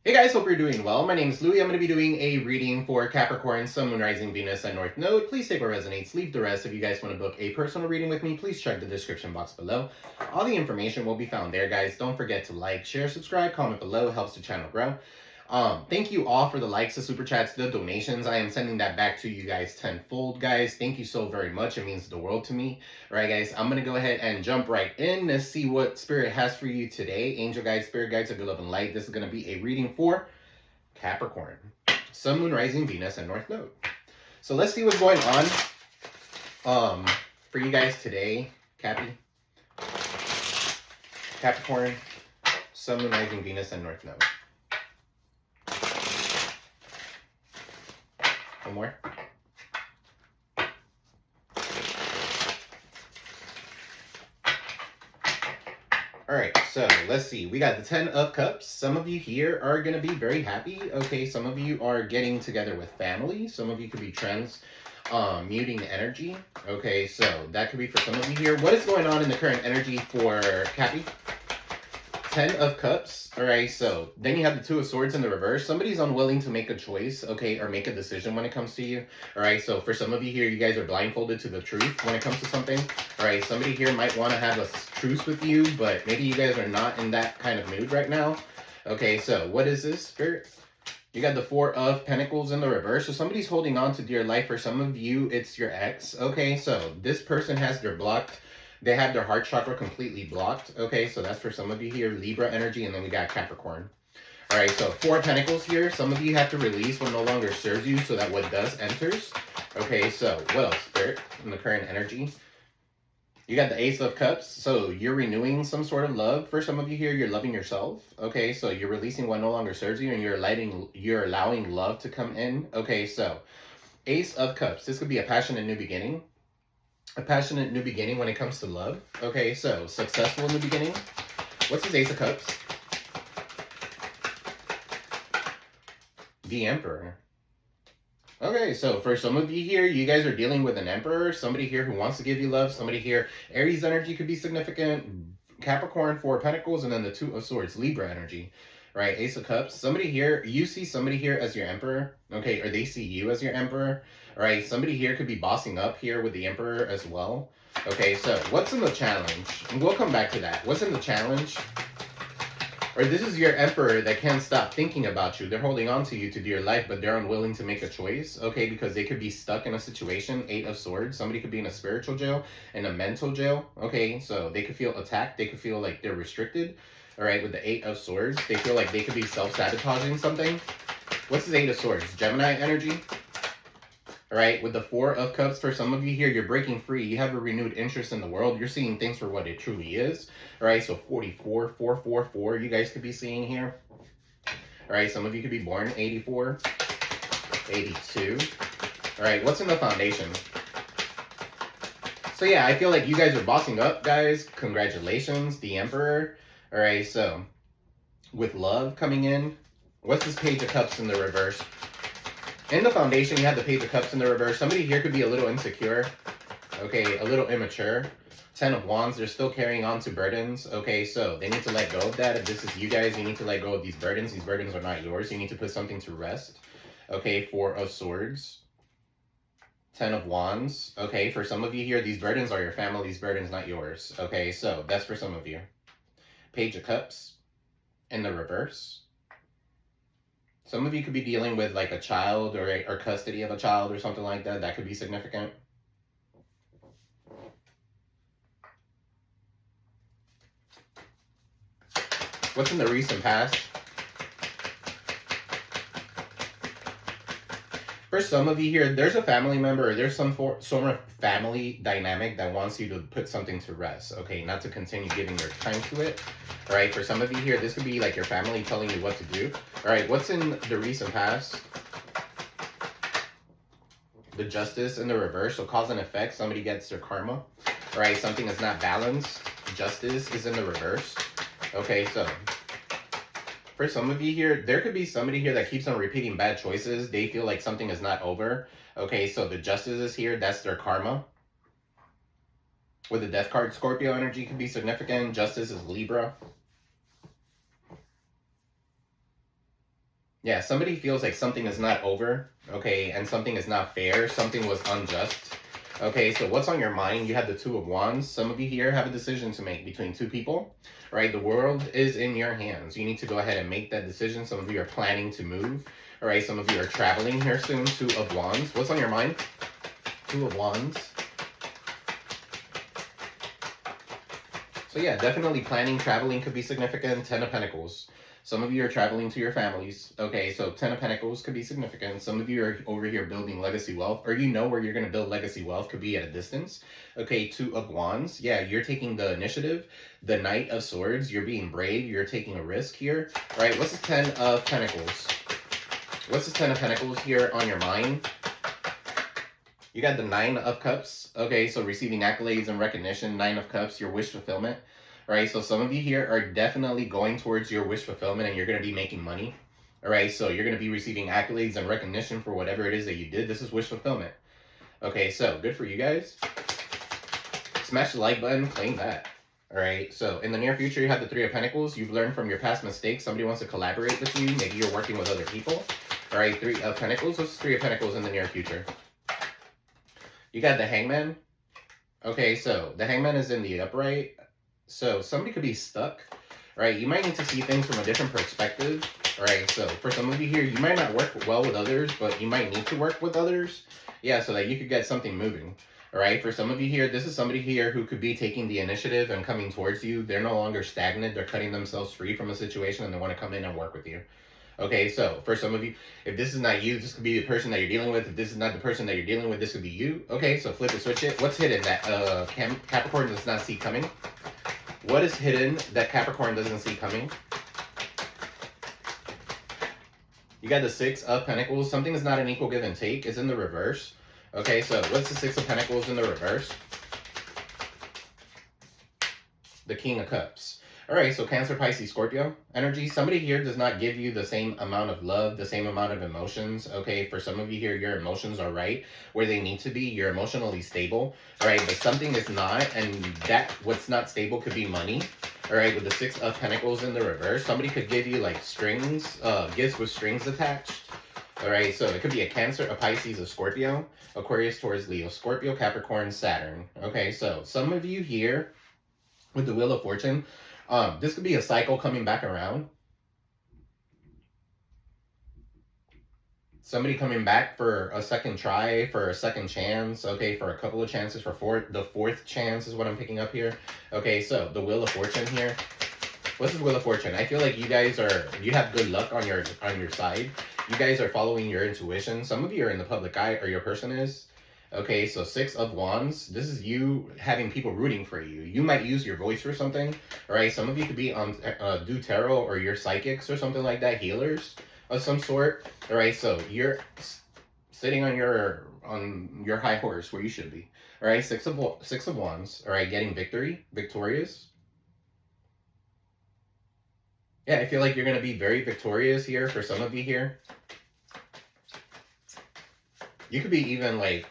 Hey guys, hope you're doing well. My name is Louie. I'm going to be doing a reading for Capricorn, Sun, Moon, Rising, Venus, and North Node. Please take what resonates, leave the rest. If you guys want to book a personal reading with me, please check the description box below. All the information will be found there, guys. Don't forget to like, share, subscribe, comment below. It helps the channel grow. Thank you all for the likes, the super chats, the donations. I am sending that back to you guys tenfold, guys. Thank you so very much. It means the world to me. All right, guys, I'm going to go ahead and jump right in to see what Spirit has for you today. Angel guides, Spirit guides of your love and light. This is going to be a reading for Capricorn, Sun, Moon, Rising, Venus, and North Node. So let's see what's going on for you guys today. Capricorn, Sun, Moon, Rising, Venus, and North Node. One more. All right, so let's see. We got the 10 of Cups. Some of you here are going to be very happy. Okay, some of you are getting together with family. Some of you could be muting energy. Okay, so that could be for some of you here. What is going on in the current energy for Cappy? 10 of Cups. All right, so then you have the 2 of Swords in the reverse. Somebody's unwilling to make a choice, okay, or make a decision when it comes to you. All right, so for some of you here, you guys are blindfolded to the truth when it comes to something. All right, somebody here might want to have a truce with you, but maybe you guys are not in that kind of mood right now. Okay, so what is this, Spirit? You got the 4 of Pentacles in the reverse. So somebody's holding on to dear life. For some of you, it's your ex. Okay, so this person has their blocked. They have their heart chakra completely blocked. Okay, so that's for some of you here, Libra energy, and then we got Capricorn. All right, so 4 Pentacles here. Some of you have to release what no longer serves you so that what does enters. Okay, so what else, Spirit, in the current energy? You got the Ace of Cups, so you're renewing some sort of love. For some of you here, you're loving yourself. Okay, so you're releasing what no longer serves you, and you're allowing love to come in. Okay, so Ace of Cups. This could be a passionate new beginning. A passionate new beginning when it comes to love. Okay, so successful new beginning. What's this Ace of Cups? The Emperor. Okay, so for some of you here, you guys are dealing with an Emperor, somebody here who wants to give you love, somebody here, Aries energy could be significant, Capricorn, 4 Pentacles, and then the 2 of Swords, Libra energy, right? Ace of Cups. Somebody here, you see somebody here as your Emperor, okay, or they see you as your Emperor, all right? Somebody here could be bossing up here with the Emperor as well. Okay, so what's in the challenge? And we'll come back to that. What's in the challenge? Or this is your Emperor that can't stop thinking about you. They're holding on to you to dear life, but they're unwilling to make a choice, okay? Because they could be stuck in a situation, 8 of Swords. Somebody could be in a spiritual jail and a mental jail, okay? So they could feel attacked. They could feel like they're restricted, all right? With the 8 of Swords, they feel like they could be self-sabotaging something. What's this 8 of Swords? Gemini energy. All right, with the 4 of Cups, for some of you here, you're breaking free. You have a renewed interest in the world. You're seeing things for what it truly is. All right, so 44, 444, you guys could be seeing here. All right, some of you could be born 84, 82. All right, what's in the foundation? So yeah, I feel like you guys are bossing up, guys. Congratulations, the Emperor. All right, so with love coming in, what's this Page of Cups in the reverse? In the foundation, you have the Page of Cups in the reverse. Somebody here could be a little insecure, okay, a little immature. 10 of Wands, they're still carrying on to burdens, okay, so they need to let go of that. If this is you guys, you need to let go of these burdens. These burdens are not yours. You need to put something to rest, okay, 4 of Swords, 10 of Wands, okay, for some of you here, these burdens are your family's burdens, not yours, okay, so that's for some of you. Page of Cups in the reverse. Some of you could be dealing with like a child or custody of a child or something like that. That could be significant. What's in the recent past? For some of you here, there's a family member or there's some sort of family dynamic that wants you to put something to rest, okay? Not to continue giving your time to it. All right, for some of you here, this could be like your family telling you what to do. All right, what's in the recent past? The Justice in the reverse, so cause and effect, somebody gets their karma. All right, something is not balanced. Justice is in the reverse. Okay, so for some of you here, there could be somebody here that keeps on repeating bad choices. They feel like something is not over. Okay, so the Justice is here, that's their karma. With the Death card, Scorpio energy could be significant. Justice is Libra. Yeah, somebody feels like something is not over, okay, and something is not fair, something was unjust. Okay, so what's on your mind? You have the Two of Wands. Some of you here have a decision to make between two people, right? The world is in your hands. You need to go ahead and make that decision. Some of you are planning to move, all right? Some of you are traveling here soon. Two of Wands. What's on your mind? Two of Wands. So yeah, definitely planning, traveling could be significant. Ten of Pentacles. Some of you are traveling to your families. Okay, so Ten of Pentacles could be significant. Some of you are over here building legacy wealth, or you know where you're going to build legacy wealth, could be at a distance. Okay, Two of Wands. Yeah, you're taking the initiative. The Knight of Swords. You're being brave. You're taking a risk here. All right, what's the Ten of Pentacles? What's the Ten of Pentacles here on your mind? You got the Nine of Cups. Okay, so receiving accolades and recognition. Nine of Cups, your wish fulfillment. All right, so some of you here are definitely going towards your wish fulfillment and you're going to be making money. All right, so you're going to be receiving accolades and recognition for whatever it is that you did. This is wish fulfillment. Okay, so good for you guys. Smash the like button, claim that. All right, so in the near future, you have the Three of Pentacles. You've learned from your past mistakes. Somebody wants to collaborate with you. Maybe you're working with other people. All right, Three of Pentacles. What's Three of Pentacles in the near future? You got the Hangman. Okay, so the Hangman is in the upright. So somebody could be stuck, right? You might need to see things from a different perspective, right? So for some of you here, you might not work well with others, but you might need to work with others. Yeah, so that you could get something moving, all right? For some of you here, this is somebody here who could be taking the initiative and coming towards you. They're no longer stagnant. They're cutting themselves free from a situation and they want to come in and work with you. Okay, so for some of you, if this is not you, this could be the person that you're dealing with. If this is not the person that you're dealing with, this could be you. Okay, so flip it, switch it. What's hidden that Capricorn does not see coming? What is hidden that Capricorn doesn't see coming? You got the Six of Pentacles. Something is not an equal give and take. It's in the reverse. Okay, so what's the Six of Pentacles in the reverse? The King of Cups. All right, so Cancer, Pisces, Scorpio energy. Somebody here does not give you the same amount of love, the same amount of emotions. Okay, for some of you here, your emotions are right where they need to be. You're emotionally stable. All right, but something is not, and that what's not stable could be money. All right, with the Six of Pentacles in the reverse, somebody could give you like strings, gifts with strings attached. All right, so it could be a Cancer, a Pisces, a Scorpio, Aquarius, Taurus, Leo, Scorpio, Capricorn, Saturn. Okay, so some of you here with the Wheel of Fortune, this could be a cycle coming back around. Somebody coming back for a second try, for a second chance, okay, for a couple of chances, for the fourth chance is what I'm picking up here. Okay, so the Wheel of Fortune here. What's the Wheel of Fortune? I feel like you guys you have good luck on your side. You guys are following your intuition. Some of you are in the public eye, or your person is. Okay, so Six of Wands. This is you having people rooting for you. You might use your voice for something. All right, some of you could be on do tarot, or you're psychics or something like that, healers of some sort. All right, so you're sitting on your high horse where you should be. All right, Six of Wands. All right, getting victorious. Yeah, I feel like you're gonna be very victorious here for some of you here. You could be even like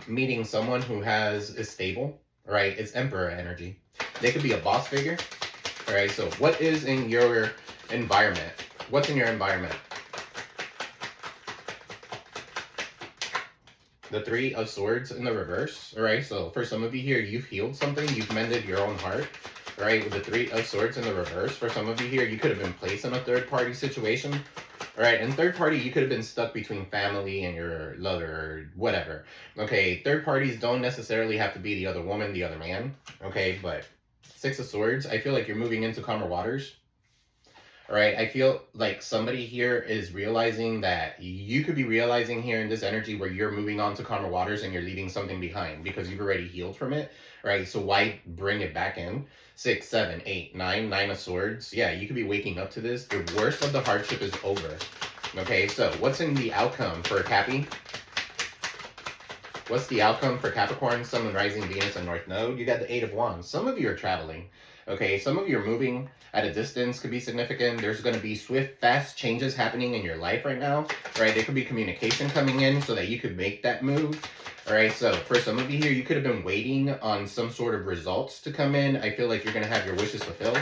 meeting someone who is stable, right? It's Emperor energy. They could be a boss figure. All right, so what is in your environment? What's in your environment? The Three of Swords in the reverse. All right, so for some of you here, you've healed something. You've mended your own heart. All right, with the Three of Swords in the reverse. For some of you here, you could have been placed in a third-party situation. All right, and third party, you could have been stuck between family and your lover or whatever. Okay, third parties don't necessarily have to be the other woman, the other man. Okay, but Six of Swords, I feel like you're moving into calmer waters. All right, I feel like somebody here is realizing that you could be realizing here in this energy where you're moving on to calmer waters and you're leaving something behind because you've already healed from it. All right, so why bring it back in? 6, 7, 8, 9, 9 of Swords. Yeah, you could be waking up to this. The worst of the hardship is over. Okay, so what's in the outcome for Cappy? What's the outcome for Capricorn, Sun, and Rising, Venus, and North Node? You got the Eight of Wands. Some of you are traveling. Okay, some of you are moving at a distance, could be significant. There's going to be swift, fast changes happening in your life right now. Right, there could be communication coming in so that you could make that move. All right, so for some of you here, you could have been waiting on some sort of results to come in. I feel like you're going to have your wishes fulfilled.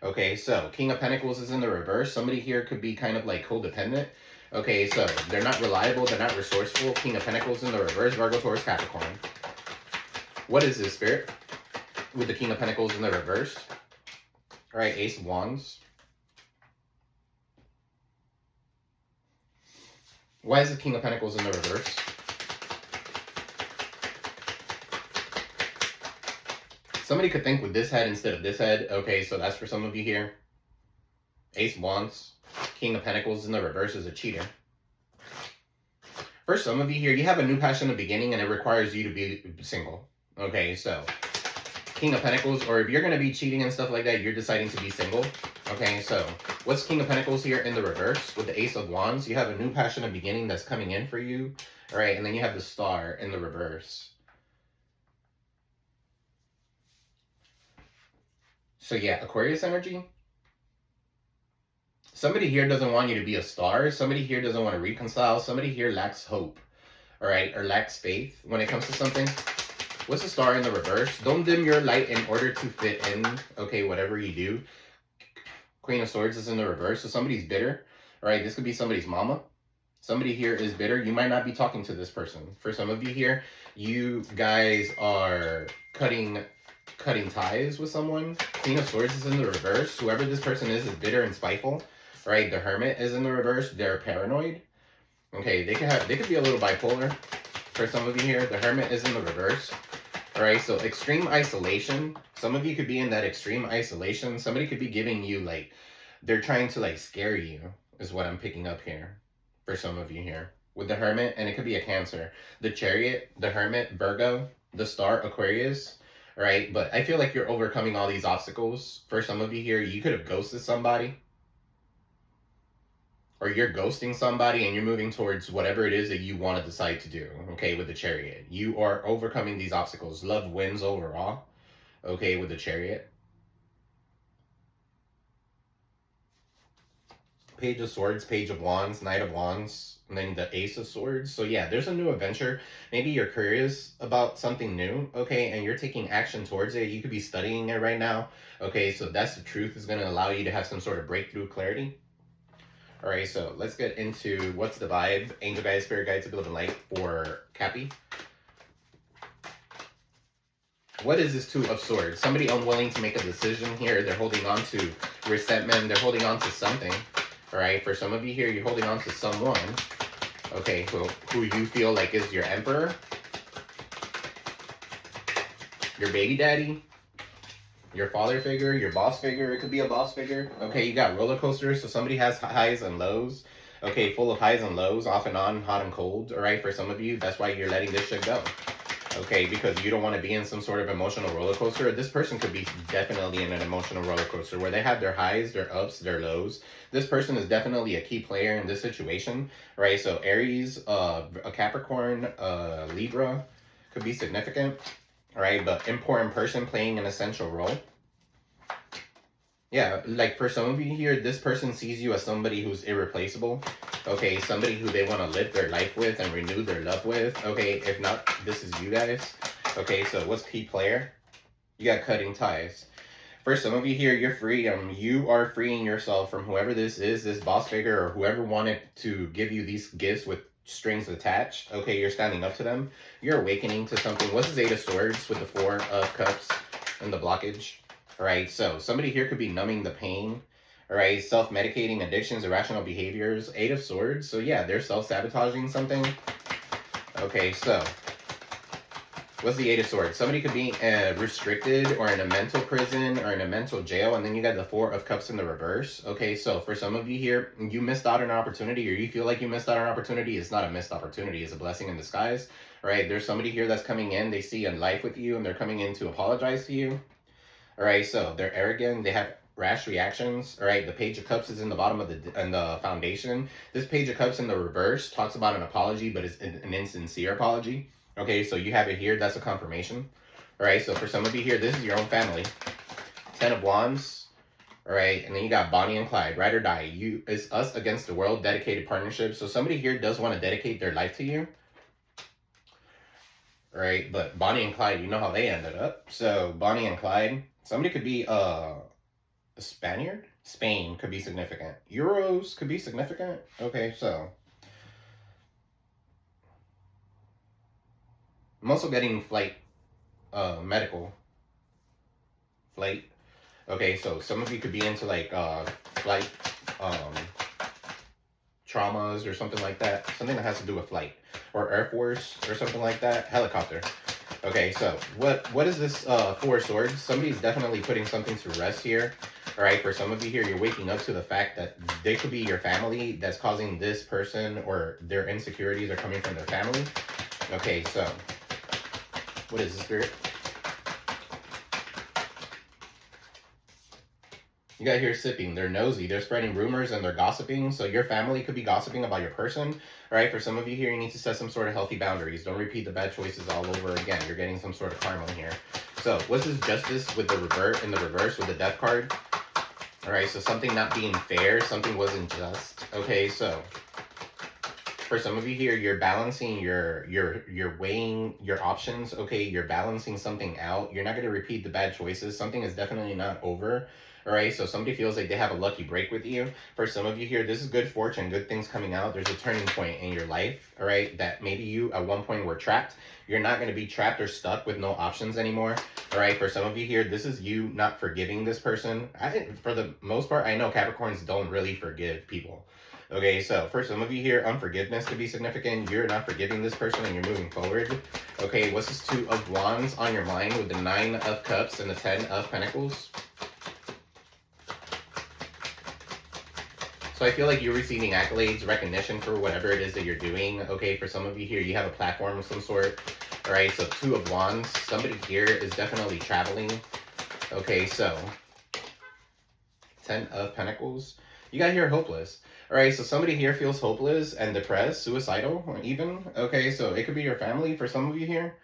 Okay, so King of Pentacles is in the reverse. Somebody here could be kind of like codependent. Okay, so they're not reliable, they're not resourceful. King of Pentacles in the reverse, Virgo, Taurus, Capricorn. What is this, Spirit? With the King of Pentacles in the reverse. All right, Ace of Wands. Why is the King of Pentacles in the reverse? Somebody could think with this head instead of this head. Okay, so that's for some of you here. Ace of Wands. King of Pentacles in the reverse is a cheater. For some of you here, you have a new passion in the beginning and it requires you to be single. Okay, so King of Pentacles, or if you're going to be cheating and stuff like that, you're deciding to be single. Okay, so what's King of Pentacles here in the reverse? With the Ace of Wands, you have a new passion in the beginning that's coming in for you. All right, and then you have the Star in the reverse. So yeah, Aquarius energy. Somebody here doesn't want you to be a star. Somebody here doesn't want to reconcile. Somebody here lacks hope, all right, or lacks faith when it comes to something. What's the Star in the reverse? Don't dim your light in order to fit in, okay, whatever you do. Queen of Swords is in the reverse, so somebody's bitter, all right? This could be somebody's mama. Somebody here is bitter. You might not be talking to this person. For some of you here, you guys are cutting ties with someone. Queen of Swords is in the reverse. Whoever this person is bitter and spiteful. Right, the Hermit is in the reverse. They're paranoid. Okay, they could be a little bipolar. For some of you here, the Hermit is in the reverse. All right, so extreme isolation. Some of you could be in that extreme isolation. Somebody could be giving you like, they're trying to like scare you, is what I'm picking up here. For some of you here, with the Hermit, and it could be a Cancer. The Chariot, the Hermit, Virgo, the Star, Aquarius. All right, but I feel like you're overcoming all these obstacles. For some of you here, you could have ghosted somebody. Or you're ghosting somebody and you're moving towards whatever it is that you want to decide to do, okay, with the Chariot. You are overcoming these obstacles. Love wins overall, okay, with the Chariot. Page of Swords, Page of Wands, Knight of Wands, and then the Ace of Swords. So yeah, there's a new adventure. Maybe you're curious about something new, okay, and you're taking action towards it. You could be studying it right now, okay, so that's the truth is going to allow you to have some sort of breakthrough clarity. All right, so let's get into what's the vibe. Angel guides, spirit guides, ability of light for Cappy. What is this Two of Swords? Somebody unwilling to make a decision here. They're holding on to resentment. They're holding on to something. All right, for some of you here, you're holding on to someone. Okay, who you feel like is your emperor, your baby daddy, your father figure, your boss figure. It could be a boss figure. Okay, you got roller coasters, so somebody has highs and lows. Okay, full of highs and lows, off and on, hot and cold. All right, for some of you, that's why you're letting this shit go. Okay, because you don't want to be in some sort of emotional roller coaster. This person could be definitely in an emotional roller coaster where they have their highs, their ups, their lows. This person is definitely a key player in this situation, right? So Aries, a Capricorn, Libra could be significant. All right, but important person playing an essential role. Yeah, like for some of you here, this person sees you as somebody who's irreplaceable. Okay, somebody who they want to live their life with and renew their love with. Okay, if not, this is you guys. Okay, so what's key player? You got cutting ties. For some of you here, you're free. You are freeing yourself from whoever this is, this boss figure, or whoever wanted to give you these gifts with strings attached. Okay, you're standing up to them. You're awakening to something. What's the Eight of Swords with the Four of Cups and the blockage? All right, so somebody here could be numbing the pain. All right, self-medicating, addictions, irrational behaviors. Eight of Swords. So yeah, they're self-sabotaging something. Okay, so what's the Eight of Swords? Somebody could be restricted or in a mental prison or in a mental jail. And then you got the Four of Cups in the reverse. Okay, so for some of you here, you missed out on an opportunity or you feel like you missed out on an opportunity. It's not a missed opportunity. It's a blessing in disguise. All right, there's somebody here that's coming in. They see a life with you and they're coming in to apologize to you. All right, so they're arrogant. They have rash reactions. All right, the Page of Cups is in the bottom of the foundation. This Page of Cups in the reverse talks about an apology, but it's an insincere apology. Okay, so you have it here. That's a confirmation. All right, so for some of you here, this is your own family. Ten of Wands. All right, and then you got Bonnie and Clyde, ride or die. It's us against the world, dedicated partnership. So somebody here does want to dedicate their life to you. All right, but Bonnie and Clyde, you know how they ended up. So Bonnie and Clyde, somebody could be Spaniard? Spain could be significant. Euros could be significant. Okay, so I'm also getting flight, medical flight. Okay, so some of you could be into like flight um traumas or something like that. Something that has to do with flight or Air Force or something like that. Helicopter. Okay, so what is this Four of Swords? Somebody's definitely putting something to rest here. All right, for some of you here, you're waking up to the fact that they could be your family that's causing this person, or their insecurities are coming from their family. Okay, so what is the Spirit? You got here sipping. They're nosy. They're spreading rumors and they're gossiping. So your family could be gossiping about your person. All right, for some of you here, you need to set some sort of healthy boundaries. Don't repeat the bad choices all over again. You're getting some sort of karma here. So what's this Justice with the reverse, in the reverse with the Death card? All right, so something not being fair, something wasn't just. Okay, so for some of you here, you're balancing you're weighing your options. Okay, you're balancing something out. You're not going to repeat the bad choices. Something is definitely not over. All right, so somebody feels like they have a lucky break with you. For some of you here, this is good fortune, good things coming out. There's a turning point in your life, all right, that maybe you at one point were trapped. You're not going to be trapped or stuck with no options anymore. All right, for some of you here, this is you not forgiving this person. For the most part, I know Capricorns don't really forgive people. Okay, so for some of you here, unforgiveness could be significant. You're not forgiving this person and you're moving forward. Okay, what's this Two of Wands on your mind with the Nine of Cups and the Ten of Pentacles? So I feel like you're receiving accolades, recognition for whatever it is that you're doing. Okay, for some of you here, you have a platform of some sort. All right, so Two of Wands. Somebody here is definitely traveling. Okay, so Ten of Pentacles. You got here hopeless. All right, so somebody here feels hopeless and depressed, suicidal, or even. Okay, so it could be your family for some of you here.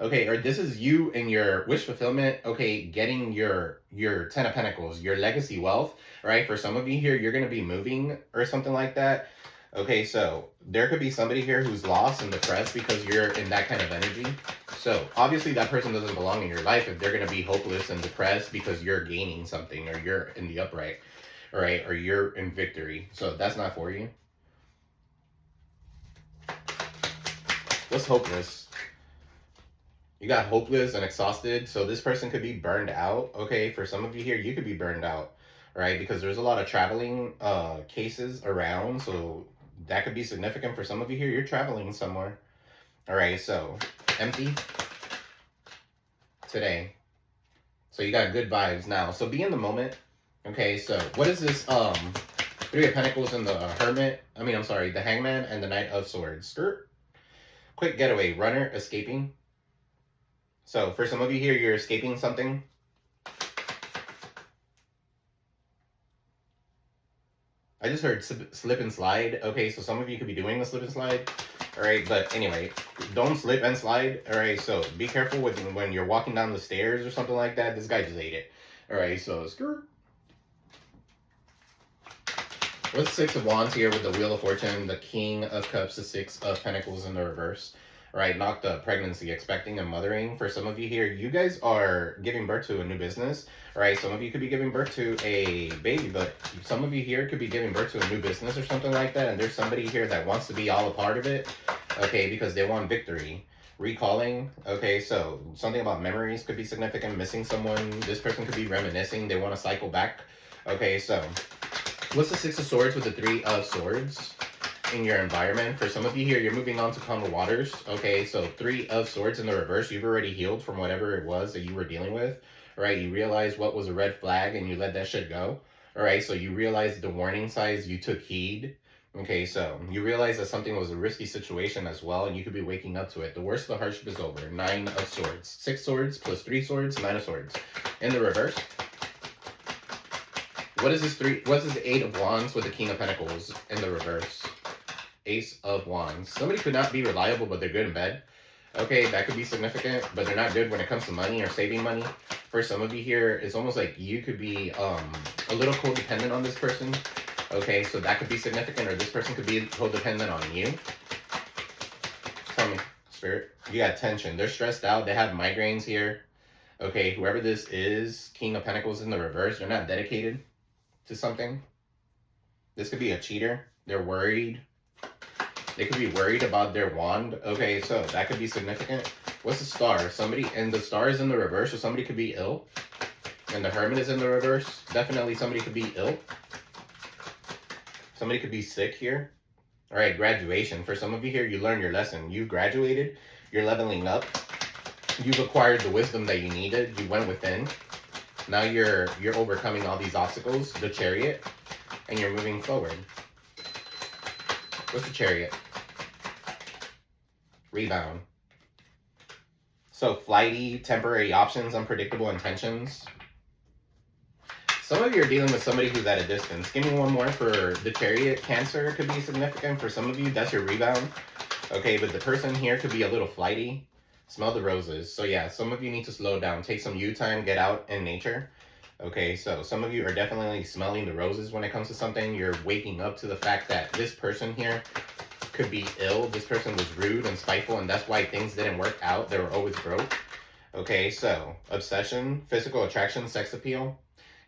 Okay, or this is you in your wish fulfillment. Okay, getting your Ten of Pentacles, your legacy wealth. All right, for some of you here, you're going to be moving or something like that. Okay, so there could be somebody here who's lost and depressed because you're in that kind of energy. So obviously that person doesn't belong in your life if they're going to be hopeless and depressed because you're gaining something or you're in the upright. All right, or you're in victory. So that's not for you. What's hopeless? You got hopeless and exhausted. So this person could be burned out. Okay, for some of you here, you could be burned out, right? Because there's a lot of traveling cases around. So that could be significant for some of you here. You're traveling somewhere. All right, so empty today. So you got good vibes now. So be in the moment. Okay, so what is this? Three of Pentacles and the Hermit. The Hangman and the Knight of Swords. Skirt. Quick getaway. Runner escaping. So for some of you here, you're escaping something. I just heard slip and slide. Okay, so some of you could be doing the slip and slide. All right, but anyway, don't slip and slide. All right, so be careful with when you're walking down the stairs or something like that. This guy just ate it. All right, so skirt. What's Six of Wands here with the Wheel of Fortune, the King of Cups, the Six of Pentacles in the reverse? Right, not the pregnancy, expecting and mothering. For some of you here, you guys are giving birth to a new business. Right, some of you could be giving birth to a baby, but some of you here could be giving birth to a new business or something like that. And there's somebody here that wants to be all a part of it. Okay, because they want victory. Recalling. Okay, so something about memories could be significant. Missing someone. This person could be reminiscing. They want to cycle back. Okay, so what's the Six of Swords with the Three of Swords in your environment? For some of you here, you're moving on to calmer waters. Okay, so Three of Swords in the reverse. You've already healed from whatever it was that you were dealing with. All right, you realized what was a red flag and you let that shit go. All right, so you realized the warning signs, you took heed. Okay, so you realize that something was a risky situation as well, and you could be waking up to it. The worst of the hardship is over. Nine of Swords. Six swords plus three swords, Nine of Swords. In the reverse. What is this what's this Eight of Wands with the King of Pentacles in the reverse? Ace of Wands. Somebody could not be reliable, but they're good in bed. Okay, that could be significant, but they're not good when it comes to money or saving money. For some of you here, it's almost like you could be a little codependent on this person. Okay, so that could be significant, or this person could be codependent on you. Tell me, Spirit. You got tension. They're stressed out. They have migraines here. Okay, whoever this is, King of Pentacles in the reverse, they're not dedicated to something. This could be a cheater. They're worried. They could be worried about their wand. Okay, so that could be significant. What's the star? Somebody, and the star is in the reverse, so somebody could be ill. And the hermit is in the reverse. Definitely somebody could be ill. Somebody could be sick here. All right, graduation. For some of you here, you learned your lesson. You graduated. You're leveling up. You've acquired the wisdom that you needed. You went within. Now you're overcoming all these obstacles, the chariot, and you're moving forward. What's the chariot? Rebound. So flighty, temporary options, unpredictable intentions. Some of you are dealing with somebody who's at a distance. Give me one more for the chariot. Cancer could be significant. For some of you, that's your rebound. Okay, but the person here could be a little flighty. Smell the roses. So yeah, some of you need to slow down. Take some you time. Get out in nature. Okay, so some of you are definitely smelling the roses when it comes to something. You're waking up to the fact that this person here could be ill. This person was rude and spiteful, and that's why things didn't work out. They were always broke. Okay, so obsession, physical attraction, sex appeal.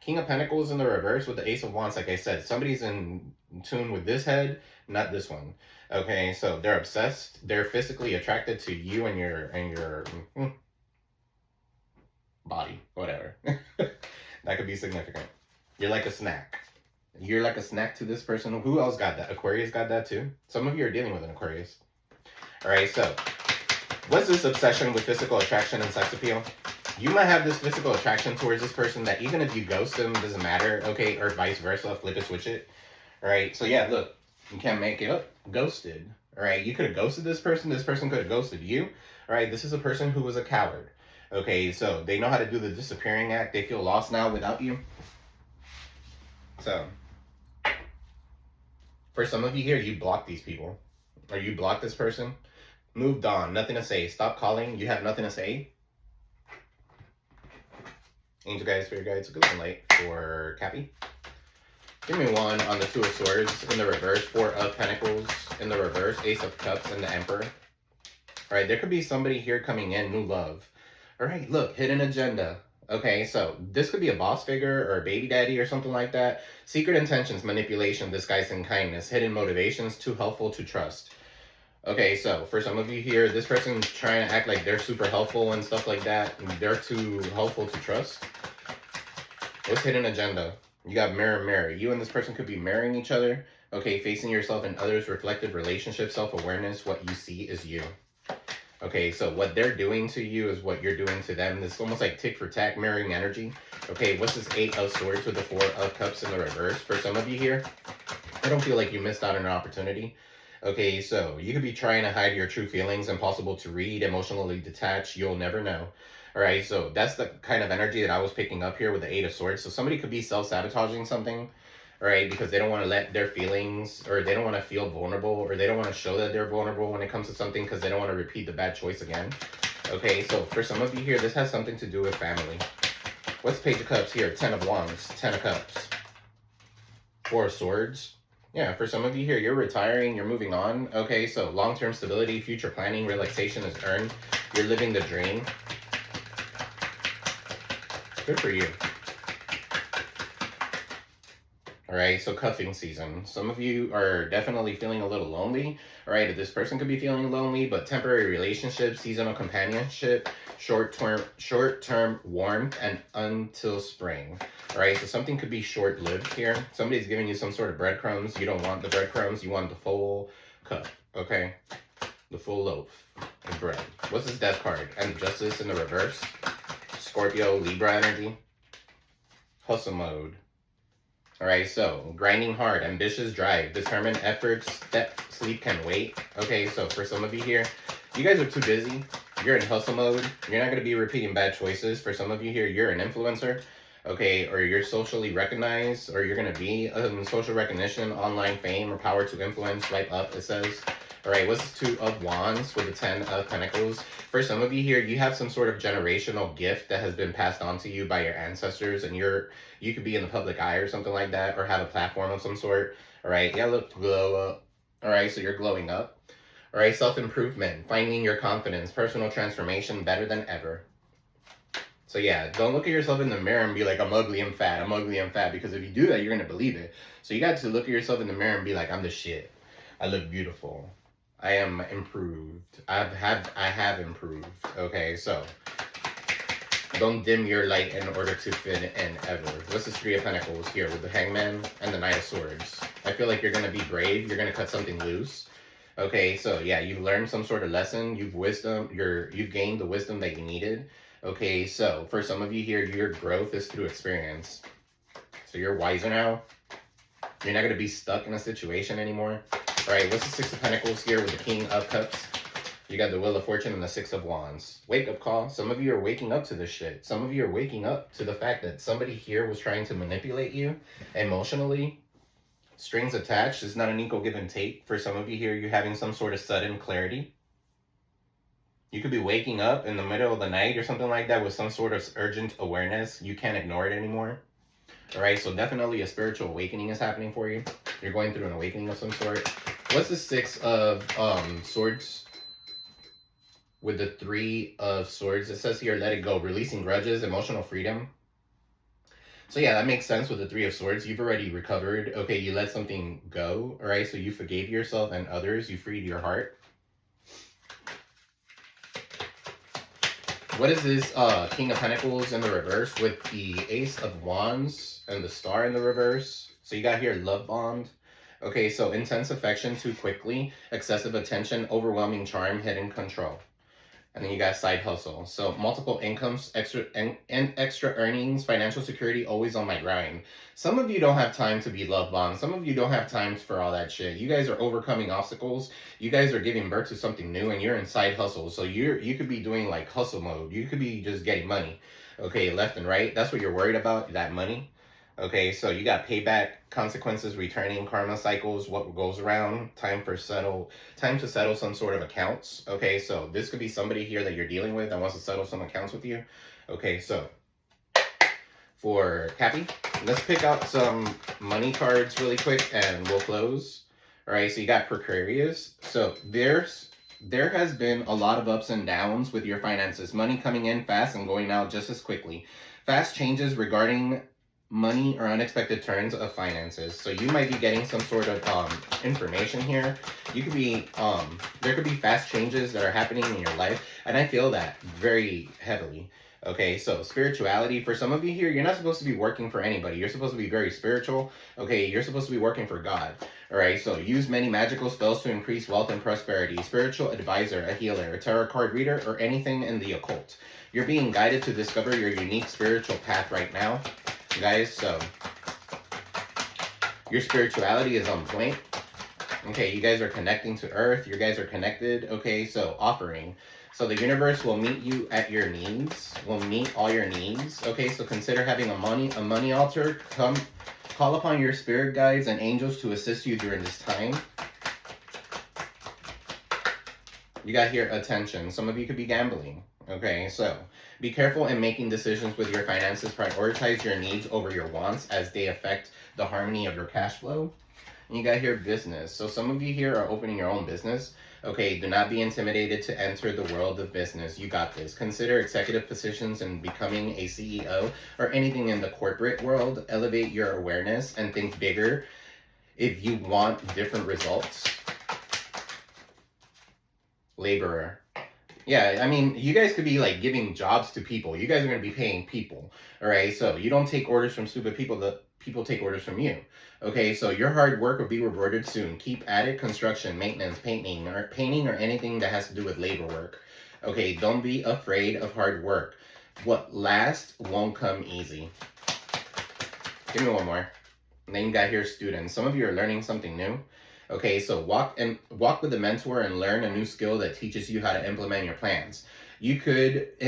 King of Pentacles in the reverse with the Ace of Wands. Like I said, somebody's in tune with this head, not this one. Okay, so they're obsessed. They're physically attracted to you and your body, whatever. That could be significant. You're like a snack. You're like a snack to this person. Who else got that? Aquarius got that too. Some of you are dealing with an Aquarius. All right, so what's this obsession with physical attraction and sex appeal? You might have this physical attraction towards this person that even if you ghost them, doesn't matter, okay? Or vice versa, flip it, switch it. All right, so yeah, look, you can't make it up. Ghosted, all right? You could have ghosted this person could have ghosted you. All right, this is a person who was a coward. Okay, so they know how to do the disappearing act. They feel lost now without you. So, for some of you here, you block these people. Or you block this person. Moved on, nothing to say. Stop calling, you have nothing to say. Angel guides, spirit guides, good looking light for Cappy. Give me one on the Two of Swords in the reverse, Four of Pentacles in the reverse, Ace of Cups and the Emperor. All right, there could be somebody here coming in, new love. All right, look, hidden agenda. Okay, so this could be a boss figure or a baby daddy or something like that. Secret intentions, manipulation, disguised in kindness, hidden motivations, too helpful to trust. Okay, so for some of you here, this person's trying to act like they're super helpful and stuff like that. They're too helpful to trust. What's hidden agenda? You got mirror, mirror. You and this person could be mirroring each other. Okay, facing yourself and others, reflective relationship, self-awareness. What you see is you. Okay, so what they're doing to you is what you're doing to them. It's almost like tick for tack, mirroring energy. Okay, what's this Eight of Swords with the Four of Cups in the reverse? For some of you here, I don't feel like you missed out on an opportunity. Okay, so you could be trying to hide your true feelings, impossible to read, emotionally detached, you'll never know. All right, so that's the kind of energy that I was picking up here with the Eight of Swords. So somebody could be self-sabotaging something, all right, because they don't want to let their feelings, or they don't want to feel vulnerable, or they don't want to show that they're vulnerable when it comes to something because they don't want to repeat the bad choice again. Okay, so for some of you here, this has something to do with family. What's Page of Cups here? Ten of Wands, Ten of Cups, Four of Swords. Yeah, for some of you here, you're retiring, you're moving on. Okay, so long-term stability, future planning, relaxation is earned. You're living the dream. Good for you. All right, so cuffing season. Some of you are definitely feeling a little lonely. All right, this person could be feeling lonely, but temporary relationship, seasonal companionship, short-term warmth, and until spring. All right, so something could be short-lived here. Somebody's giving you some sort of breadcrumbs. You don't want the breadcrumbs. You want the full cup, okay? The full loaf of bread. What's this Death card? And Justice in the reverse. Scorpio, Libra energy. Hustle mode. All right, so grinding hard, ambitious drive, determined efforts, sleep can wait. Okay, so for some of you here, you guys are too busy. You're in hustle mode. You're not going to be repeating bad choices. For some of you here, you're an influencer, okay, or you're socially recognized, or you're going to be social recognition, online fame, or power to influence. Swipe up, it says. All right, what's Two of Wands with the Ten of Pentacles? For some of you here, you have some sort of generational gift that has been passed on to you by your ancestors, and you could be in the public eye or something like that, or have a platform of some sort. All right, yeah, look, glow up. All right, so you're glowing up. All right, self-improvement, finding your confidence, personal transformation, better than ever. So yeah, don't look at yourself in the mirror and be like, I'm ugly, I'm fat, I'm ugly, I'm fat. Because if you do that, you're going to believe it. So you got to look at yourself in the mirror and be like, I'm the shit. I look beautiful. I am improved. I have improved. Okay, so don't dim your light in order to fit in ever. What's the Three of Pentacles here with the Hangman and the Knight of Swords? I feel like you're going to be brave. You're going to cut something loose. Okay, so yeah, you've learned some sort of lesson. You've gained the wisdom that you needed. Okay, so for some of you here, your growth is through experience. So you're wiser now. You're not going to be stuck in a situation anymore. All right, what's the Six of Pentacles here with the King of Cups? You got the Wheel of Fortune and the Six of Wands. Wake up call. Some of you are waking up to this shit. Some of you are waking up to the fact that somebody here was trying to manipulate you emotionally. Strings attached. It's not an equal give and take. For some of you here, you're having some sort of sudden clarity. You could be waking up in the middle of the night or something like that with some sort of urgent awareness. You can't ignore it anymore. All right, so definitely a spiritual awakening is happening for you. You're going through an awakening of some sort. What's the Six of Swords with the Three of Swords? It says here, let it go. Releasing grudges, emotional freedom. So yeah, that makes sense with the Three of Swords. You've already recovered. Okay, you let something go. All right, so you forgave yourself and others. You freed your heart. What is this King of Pentacles in the reverse with the Ace of Wands and the Star in the reverse? So you got here love bond. Okay, so intense affection too quickly, excessive attention, overwhelming charm, hidden control. And then you got side hustle. So multiple incomes, extra earnings, financial security, always on my grind. Some of you don't have time to be love bombed. Some of you don't have time for all that shit. You guys are overcoming obstacles. You guys are giving birth to something new and you're in side hustle. So you could be doing like hustle mode. You could be just getting money. Okay, left and right. That's what you're worried about, that money. Okay, so you got payback, consequences, returning, karma cycles, what goes around, time to settle some sort of accounts. Okay, so this could be somebody here that you're dealing with that wants to settle some accounts with you. Okay, so for Cappy, let's pick out some money cards really quick and we'll close. All right, so you got precarious. So there has been a lot of ups and downs with your finances. Money coming in fast and going out just as quickly. Fast changes regarding money or unexpected turns of finances. So you might be getting some sort of information here. You could be there could be fast changes that are happening in your life, and I feel that very heavily. Okay, so spirituality, for some of you here, you're not supposed to be working for anybody. You're supposed to be very spiritual. Okay, you're supposed to be working for God. All right, so use many magical spells to increase wealth and prosperity. Spiritual advisor, a healer, a tarot card reader, or anything in the occult. You're being guided to discover your unique spiritual path right now, guys. So your spirituality is on point. Okay, you guys are connecting to earth. You guys are connected. Okay, so offering. So the universe will meet you at your needs, will meet all your needs. Okay, so consider having a money altar. Call upon your spirit guides and angels to assist you during this time. You got here attention. Some of you could be gambling. Okay, so be careful in making decisions with your finances. Prioritize your needs over your wants as they affect the harmony of your cash flow. And you got here business. So some of you here are opening your own business. Okay, do not be intimidated to enter the world of business. You got this. Consider executive positions and becoming a CEO or anything in the corporate world. Elevate your awareness and think bigger if you want different results. Laborer. Yeah, I mean, you guys could be like giving jobs to people. You guys are going to be paying people. All right, so you don't take orders from stupid people. The people take orders from you. Okay, so your hard work will be rewarded soon. Keep at it. Construction, maintenance, painting, or anything that has to do with labor work. Okay, don't be afraid of hard work. What lasts won't come easy. Give me one more. And then you got here students. Some of you are learning something new. Okay, so walk with a mentor and learn a new skill that teaches you how to implement your plans. You could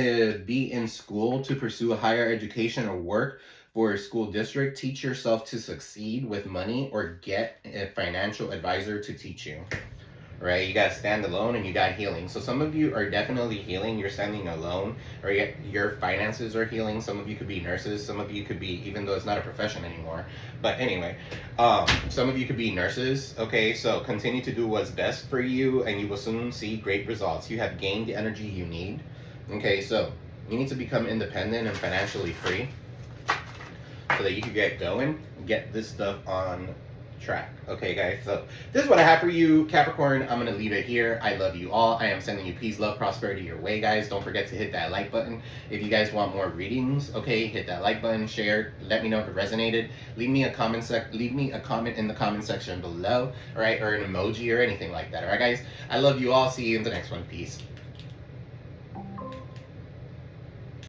be in school to pursue a higher education or work for a school district. Teach yourself to succeed with money or get a financial advisor to teach you. Right? You got to stand alone and you got healing. So some of you are definitely healing. You're standing alone, or your finances are healing. Some of you could be nurses. Some of you could be, even though it's not a profession anymore. But anyway, some of you could be nurses. Okay, so continue to do what's best for you and you will soon see great results. You have gained the energy you need. Okay, so You need to become independent and financially free so that you can get going and get this stuff on track. Okay, guys, so this is what I have for you, Capricorn. I'm gonna leave it here. I love you all. I am sending you peace, love, prosperity your way, guys. Don't forget to hit that like button if you guys want more readings. Okay, hit that like button, share, let me know if it resonated. Leave me a comment in the comment section below, all right, or an emoji or anything like that. All right, guys, I love you all. See you in the next one. Peace.